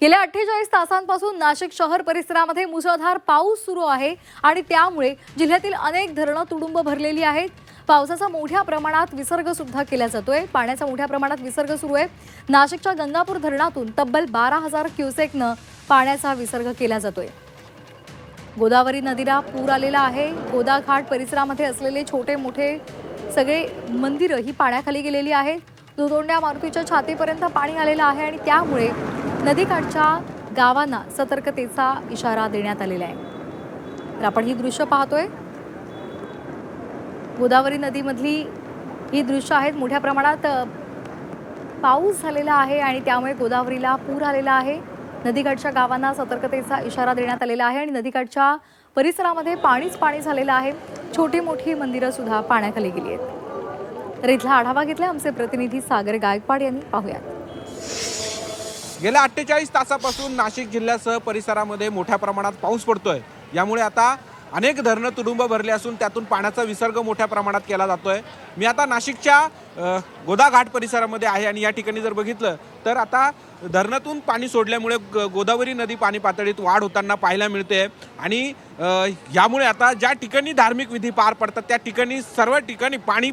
गेल्या 48 तासांपासून नाशिक शहर परिसरामध्ये मुसळधार पाऊस सुरू आहे आणि त्यामुळे जिल्ह्यातील अनेक धरणं तुडुंब भरलेली आहेत। पावसाचा मोठ्या प्रमाणात विसर्ग सुद्धा केला जातोय। पाण्याचा मोठ्या प्रमाणात विसर्ग सुरू आहे। नाशिकच्या गंगापूर धरणातून तब्बल 12,000 क्युसेकनं पाण्याचा विसर्ग केला जातोय। गोदावरी नदीला पूर आलेला आहे। गोदाघाट परिसरामध्ये असलेले छोटे मोठे सगळे मंदिरं ही पाण्याखाली गेलेली आहेत। दुतोंड्या मारुतीच्या छातीपर्यंत पाणी आलेलं आहे आणि त्यामुळे नदीकाठच्या गावांना सतर्कतेचा इशारा देण्यात आलेला आहे। तर आपण ही दृश्य पाहतोय। गोदावरी नदीमधली ही दृश्य आहेत। मोठ्या प्रमाणात पाऊस झालेला आहे आणि त्यामुळे गोदावरीला पूर आलेला आहे। नदीकाठच्या गावांना सतर्कतेचा इशारा देण्यात आलेला आहे आणि नदीकाठच्या परिसरामध्ये पाणीच पाणी झालेलं आहे। छोटी मोठी मंदिरं सुद्धा पाण्याखाली गेली आहेत। तर इथला आढावा घेतला आमचे प्रतिनिधी सागर गायकवाड यांनी। पाहूयात। गेल्या 48 तासापासून नाशिक जिल्ह्यासह परिसरामध्ये मोठ्या प्रमाणात पाऊस पडतोय। यामुळे आता अनेक धरणं तुडुंब भरले असून त्यातून पाण्याचा विसर्ग मोठ्या प्रमाणात केला जातोय। मी आता नाशिकच्या गोदाघाट परिसरामध्ये आहे आणि या ठिकाणी जर बघितलं तर आता धरणातून पाणी सोडल्यामुळे गोदावरी नदी पाणी पातळीत वाढ होताना पाहायला मिळते आणि यामुळे आता ज्या ठिकाणी धार्मिक विधी पार पडतात त्या ठिकाणी सर्व ठिकाणी पाणी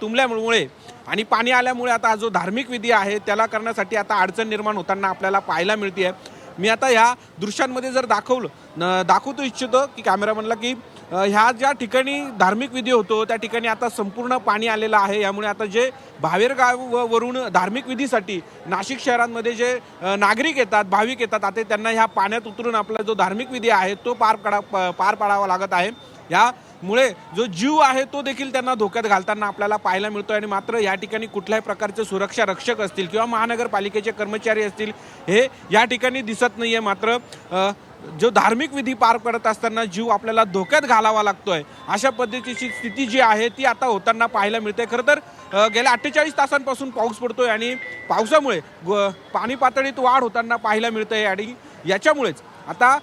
तुंबल्यामुळे आणि पाणी आल्यामुळे आता जो धार्मिक विधी आहे त्याला करण्यासाठी आता अडचण निर्माण होताना आपल्याला पाहायला मिळते। मी आता ह्या दृश्यांमध्ये जर दाखवतो इच्छितो की कॅमेरामनला की ह्या ज्या ठिकाणी धार्मिक विधी होतो त्या ठिकाणी आता संपूर्ण पाणी आलेलं आहे। यामुळे आता जे बाहेरगावावरून धार्मिक विधीसाठी नाशिक शहरांमध्ये जे नागरिक येतात भाविक येतात आता त्यांना ह्या पाण्यात उतरून आपला जो धार्मिक विधी आहे तो पार पाडावा लागत आहे। यामुळे जो जीव आहे तो देखील त्यांना धोक्यात घालताना आपल्याला पाहायला मिळतोय आणि मात्र या ठिकाणी कुठल्याही प्रकारचे सुरक्षा रक्षक असतील किंवा महानगरपालिकेचे कर्मचारी असतील हे या ठिकाणी दिसत नाहीये। मात्र जो धार्मिक विधी पार पडत असताना जीव आपल्याला धोक्यात घालावा लागतोय अशा पद्धतीची स्थिती जी आहे ती आता होताना पाहायला मिळते। खरं तर गेल्या 48 तासांपासून पाऊस पडतोय आणि पावसामुळे पाणी पातळीत वाढ होताना पाहायला मिळते आणि याच्यामुळेच आता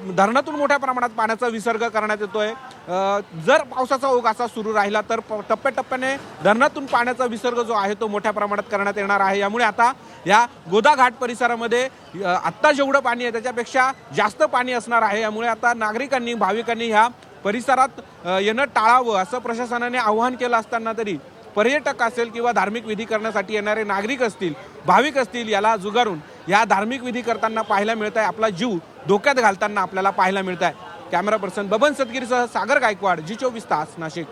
धरणातून मोठ्या प्रमाणात पाण्याचा विसर्ग करण्यात येतोय। जर पावसाचा ओघ असा सुरू राहिला तर टप्प्याटप्प्याने धरणातून पाण्याचा विसर्ग जो आहे तो मोठ्या प्रमाणात करण्यात येणार आहे। यामुळे आता या गोदाघाट परिसरामध्ये आत्ता जेवढं पाणी आहे त्याच्यापेक्षा जास्त पाणी असणार आहे। यामुळे आता नागरिकांनी भाविकांनी ह्या परिसरात येणं टाळावं असं प्रशासनाने आवाहन केलं असताना तरी पर्यटक असेल किंवा धार्मिक विधी करण्यासाठी येणारे नागरिक असतील भाविक असतील याला जुगारून या धार्मिक विधी करताना पाहायला मिळत आहे। आपला जीव धोक्यात घालताना आपल्याला पाहायला मिळत आहे। कॅमेरा पर्सन बबन सदगीरसह सागर गायकवाड, जी 24 तास, नाशिक।